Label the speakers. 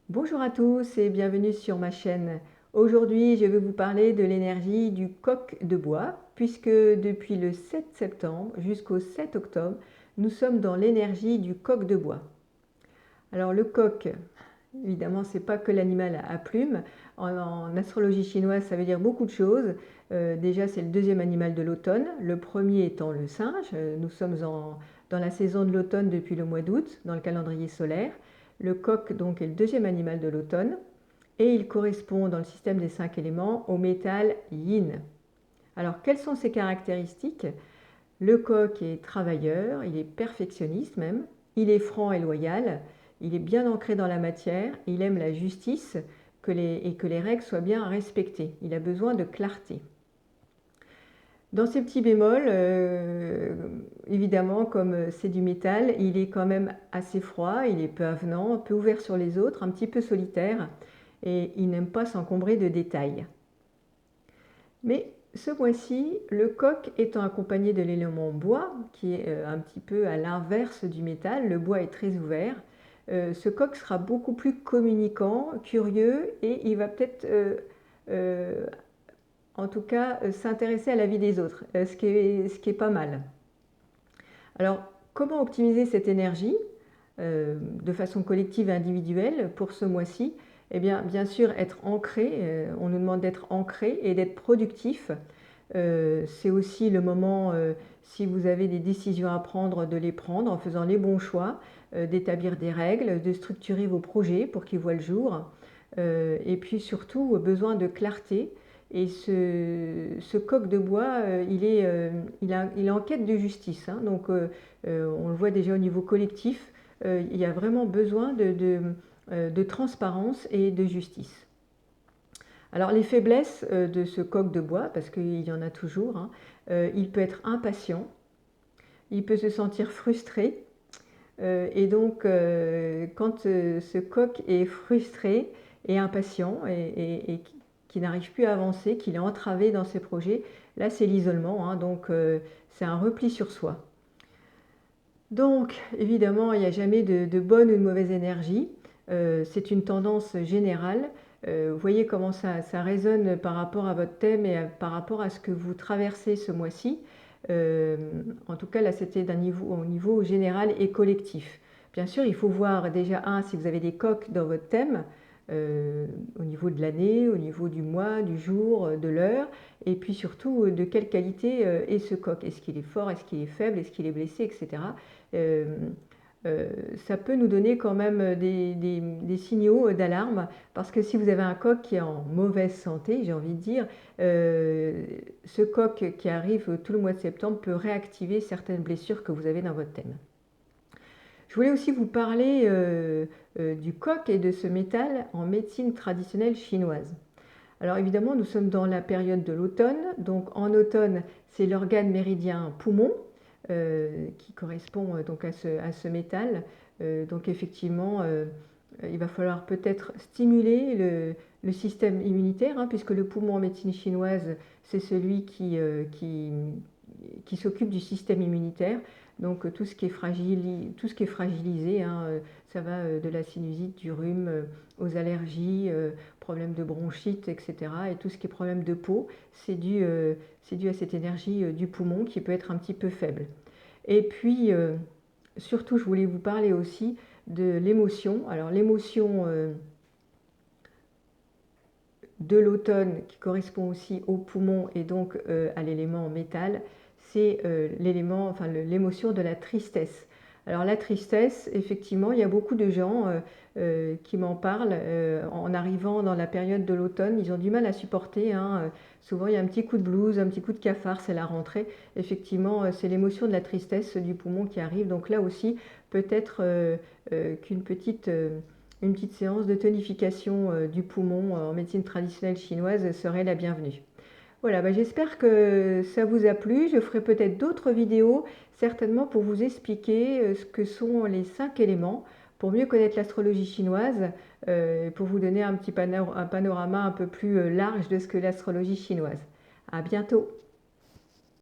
Speaker 1: Bonjour à tous et bienvenue sur ma chaîne. Aujourd'hui, je vais vous parler de l'énergie du coq de bois, puisque depuis le 7 septembre jusqu'au 7 octobre, nous sommes dans l'énergie du coq de bois. Alors le coq, évidemment, c'est pas que l'animal à plumes. En astrologie chinoise, ça veut dire beaucoup de choses. Déjà, c'est le deuxième animal de l'automne, le premier étant le singe. Nous sommes dans la saison de l'automne depuis le mois d'août, dans le calendrier solaire. Le coq, donc, est le deuxième animal de l'automne et il correspond dans le système des 5 éléments au métal yin. Alors, quelles sont ses caractéristiques? Le coq est travailleur, il est perfectionniste même, il est franc et loyal, il est bien ancré dans la matière, il aime la justice et que les règles soient bien respectées. Il a besoin de clarté. Dans ces petits bémols, évidemment, comme c'est du métal, il est quand même assez froid, il est peu avenant, peu ouvert sur les autres, un petit peu solitaire, et il n'aime pas s'encombrer de détails. Mais ce mois-ci, le coq étant accompagné de l'élément bois, qui est un petit peu à l'inverse du métal, le bois est très ouvert, ce coq sera beaucoup plus communicant, curieux, et il va peut-être, en tout cas, s'intéresser à la vie des autres, ce qui est pas mal. Alors, comment optimiser cette énergie de façon collective et individuelle pour ce mois-ci? Eh bien sûr, être ancré, on nous demande d'être ancré et d'être productif. C'est aussi le moment, si vous avez des décisions à prendre, de les prendre en faisant les bons choix, d'établir des règles, de structurer vos projets pour qu'ils voient le jour. Et puis surtout, besoin de clarté. Et ce coq de bois, il est en quête de justice, hein. Donc on le voit déjà au niveau collectif, il y a vraiment besoin de transparence et de justice. Alors les faiblesses de ce coq de bois, parce qu'il y en a toujours, hein, il peut être impatient, il peut se sentir frustré, et donc quand ce coq est frustré et impatient et qui n'arrive plus à avancer, qu'il est entravé dans ses projets, là c'est l'isolement, hein, donc c'est un repli sur soi. Donc évidemment, il n'y a jamais de bonne ou de mauvaise énergie, c'est une tendance générale. Vous voyez comment ça résonne par rapport à votre thème et par rapport à ce que vous traversez ce mois-ci. En tout cas, là, c'était au niveau général et collectif. Bien sûr, il faut voir déjà, si vous avez des coqs dans votre thème, au niveau de l'année, au niveau du mois, du jour, de l'heure, et puis surtout de quelle qualité est ce coq. Est-ce qu'il est fort, est-ce qu'il est faible, est-ce qu'il est blessé, etc. Ça peut nous donner quand même des signaux d'alarme, parce que si vous avez un coq qui est en mauvaise santé, j'ai envie de dire, ce coq qui arrive tout le mois de septembre peut réactiver certaines blessures que vous avez dans votre thème. Je voulais aussi vous parler du coq et de ce métal en médecine traditionnelle chinoise. Alors évidemment, nous sommes dans la période de l'automne, donc en automne, c'est l'organe méridien poumon qui correspond donc à ce métal. Donc effectivement, il va falloir peut-être stimuler le système immunitaire, hein, puisque le poumon en médecine chinoise, c'est celui qui s'occupe du système immunitaire. Donc tout ce qui est fragilisé, hein, ça va de la sinusite, du rhume, aux allergies, problèmes de bronchite, etc. Et tout ce qui est problème de peau, c'est dû à cette énergie du poumon qui peut être un petit peu faible. Et puis, surtout, je voulais vous parler aussi de l'émotion. Alors l'émotion de l'automne qui correspond aussi au poumon et donc à l'élément métal, c'est l'émotion de la tristesse. Alors la tristesse, effectivement, il y a beaucoup de gens qui m'en parlent en arrivant dans la période de l'automne. Ils ont du mal à supporter, hein. Souvent, il y a un petit coup de blues, un petit coup de cafard, c'est la rentrée. Effectivement, c'est l'émotion de la tristesse du poumon qui arrive. Donc là aussi, peut-être une petite séance de tonification du poumon en médecine traditionnelle chinoise serait la bienvenue. Voilà, j'espère que ça vous a plu. Je ferai peut-être d'autres vidéos, certainement pour vous expliquer ce que sont les 5 éléments, pour mieux connaître l'astrologie chinoise, pour vous donner un panorama un peu plus large de ce que l'astrologie chinoise. À bientôt!